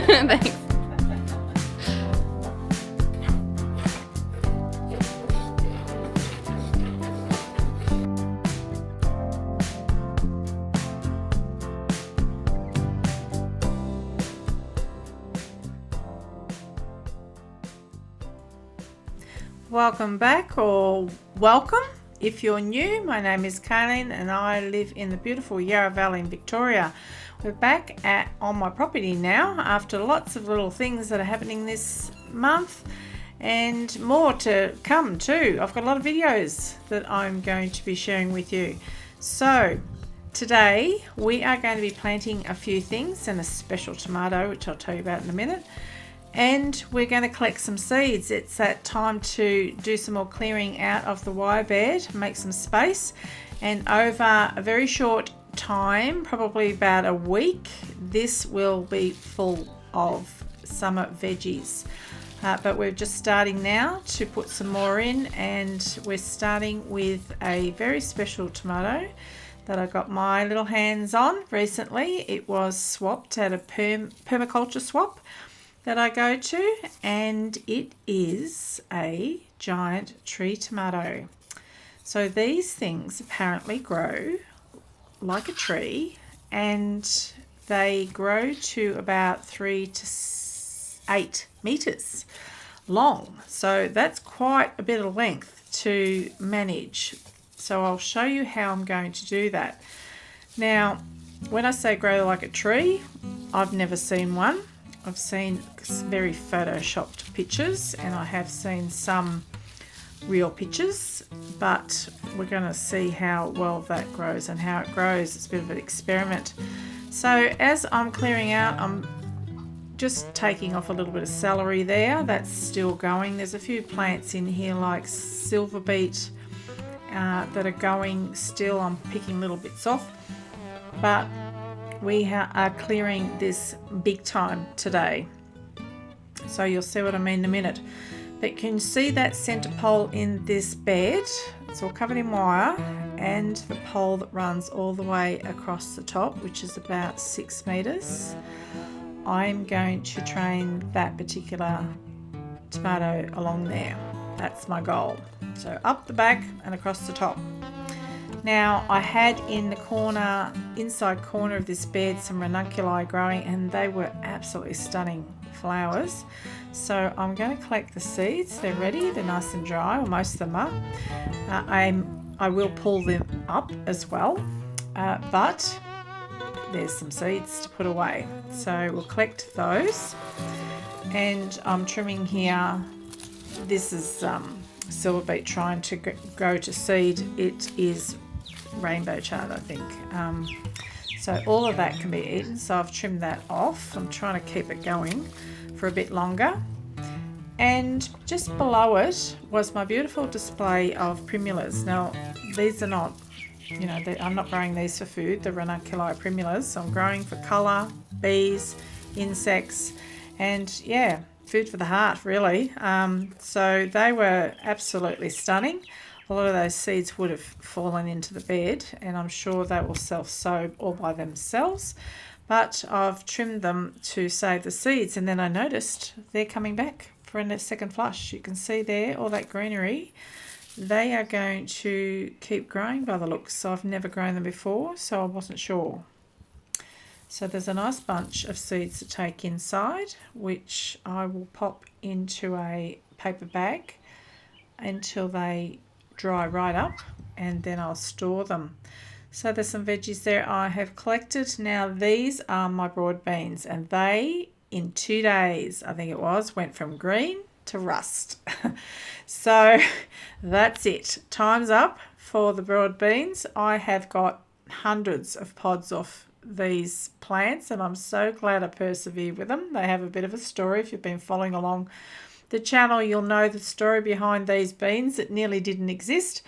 Thanks. Welcome back, or welcome if you're new. My name is Kayleen and I live in the beautiful Yarra Valley in Victoria. We're back on my property now after lots of little things that are happening this month and more to come too. I've got a lot of videos that I'm going to be sharing with you. So today we are going to be planting a few things and a special tomato, which I'll tell you about in a minute. And we're going to collect some seeds. It's that time to do some more clearing out of the wire bed, make some space, and over a very short time, probably about a week, this will be full of summer veggies. But we're just starting now to put some more in, and we're starting with a very special tomato that I got my little hands on recently. It was swapped at a permaculture swap that I go to, and it is a giant tree tomato. So these things apparently grow like a tree, and they grow to about 3 to 8 meters long. So that's quite a bit of length to manage. So I'll show you how I'm going to do that. Now, when I say grow like a tree, I've never seen one. I've seen very photoshopped pictures, and I have seen some real pictures, but we're going to see how well that grows and how it grows. It's a bit of an experiment. So as I'm clearing out, I'm just taking off a little bit of celery there. That's still going. There's a few plants in here like silver beet that are going still. I'm picking little bits off, but we are clearing this big time today. So you'll see what I mean in a minute. But can you see that centre pole in this bed? It's all covered in wire, and the pole that runs all the way across the top, which is about 6 meters. I'm going to train that particular tomato along there. That's my goal. So up the back and across the top. Now, I had in the inside corner of this bed, some ranunculi growing, and they were absolutely stunning flowers. So I'm going to collect the seeds. They're ready. They're nice and dry, or most of them are. I will pull them up as well, but there's some seeds to put away. So we'll collect those, and I'm trimming here. This is silver beet trying to go to seed. It is rainbow chard, I think. So all of that can be eaten, so I've trimmed that off. I'm trying to keep it going for a bit longer. And just below it was my beautiful display of primulas. Now, these are not, I'm not growing these for food, the ranunculi primulas. So I'm growing for colour, bees, insects, and yeah, food for the heart, really. So they were absolutely stunning. A lot of those seeds would have fallen into the bed, and I'm sure they will self-sow all by themselves, but I've trimmed them to save the seeds. And then I noticed they're coming back for a second flush. You can see there all that greenery. They are going to keep growing by the looks. So I've never grown them before, so I wasn't sure. So there's a nice bunch of seeds to take inside, which I will pop into a paper bag until they dry right up, and then I'll store them. So there's some veggies there I have collected. Now these are my Broadbeans, and they, in 2 days, I think it was, went from green to rust. So that's it. Time's up for the Broadbeans. I have got hundreds of pods off these plants, and I'm so glad I persevered with them. They have a bit of a story. If you've been following along the channel, you'll know the story behind these beans. It nearly didn't exist,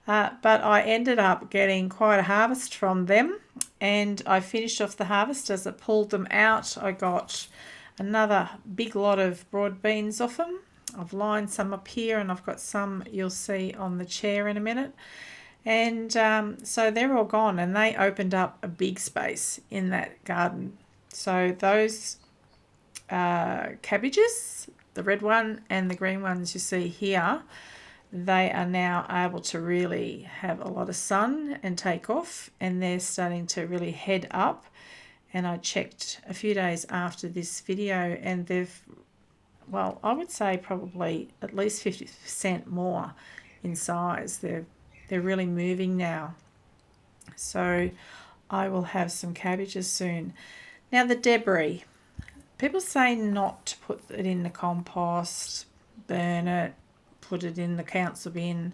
but I ended up getting quite a harvest from them, and I finished off the harvest. As I pulled them out, I got another big lot of broad beans off them. I've lined some up here, and I've got some you'll see on the chair in a minute. And so they're all gone, and they opened up a big space in that garden. So those cabbages, the red one and the green ones you see here. They are now able to really have a lot of sun and take off, and they're starting to really head up. And I checked a few days after this video, and they've, well, I would say probably at least 50% more in size. They're really moving now. So I will have some cabbages soon. Now the debris. People say not to put it in the compost, burn it, put it in the council bin.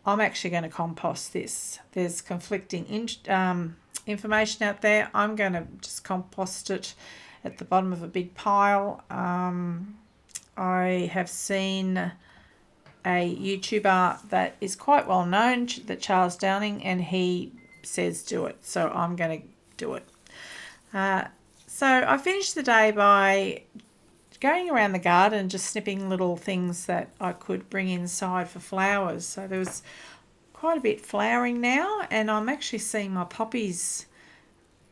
I'm actually going to compost this. There's conflicting information out there. I'm going to just compost it at the bottom of a big pile. I have seen a YouTuber that is quite well known, that Charles Downing, and he says do it. So I'm going to do it. So I finished the day by going around the garden and just snipping little things that I could bring inside for flowers. So there was quite a bit flowering now, and I'm actually seeing my poppies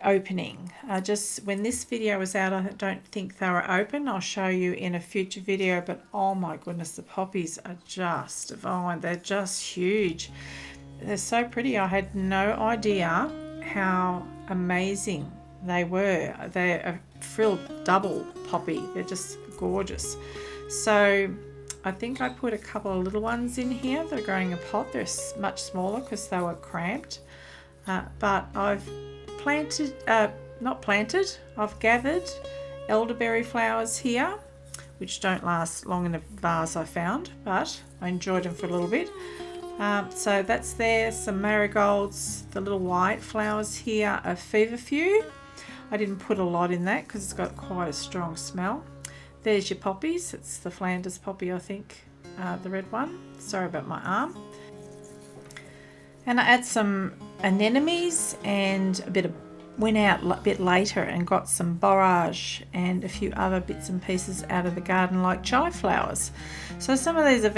opening. Just when this video was out, I don't think they were open. I'll show you in a future video, but oh my goodness, the poppies are just divine. They're just huge. They're so pretty. I had no idea how amazing they were. They're a frilled double poppy. They're just gorgeous. So I think I put a couple of little ones in here that are growing in a pot. They're much smaller because they were cramped. But I've I've gathered elderberry flowers here, which don't last long in a vase, I found, but I enjoyed them for a little bit. So that's there. Some marigolds, the little white flowers here are feverfew. I didn't put a lot in that because it's got quite a strong smell. There's your poppies. It's the Flanders poppy, I think, the red one. Sorry about my arm. And I add some anemones, and went out a bit later and got some borage and a few other bits and pieces out of the garden, like chive flowers. So some of these are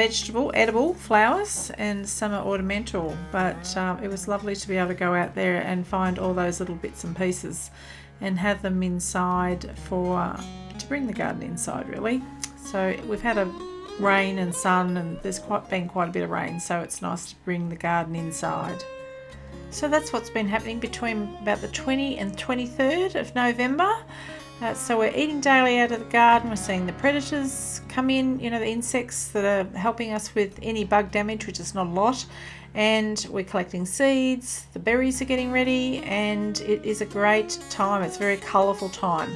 edible flowers, and some are ornamental, but it was lovely to be able to go out there and find all those little bits and pieces and have them inside to bring the garden inside, really. So we've had a rain and sun, and there's been quite a bit of rain, so it's nice to bring the garden inside. So that's what's been happening between about the 20th and 23rd of November. So we're eating daily out of the garden. We're seeing the predators come in, the insects that are helping us with any bug damage, which is not a lot. And we're collecting seeds. The berries are getting ready, and it is a great time. It's a very colourful time.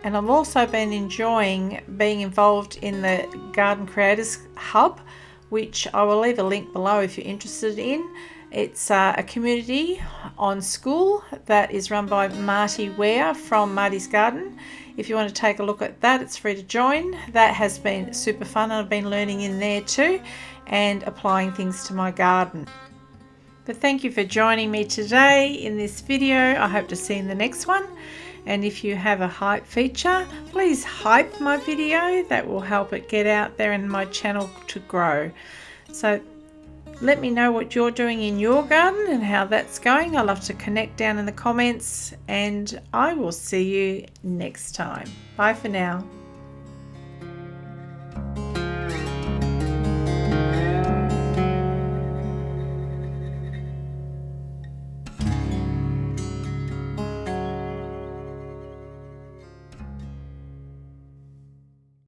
And I've also been enjoying being involved in the Garden Creators Hub, which I will leave a link below if you're interested in. It's a community on school that is run by Marty Ware from Marty's Garden. If you want to take a look at that, it's free to join. That has been super fun. I've been learning in there too and applying things to my garden. But thank you for joining me today in this video. I hope to see you in the next one. And if you have a hype feature, please hype my video. That will help it get out there and my channel to grow. So let me know what you're doing in your garden and how that's going. I love to connect down in the comments, and I will see you next time. Bye for now.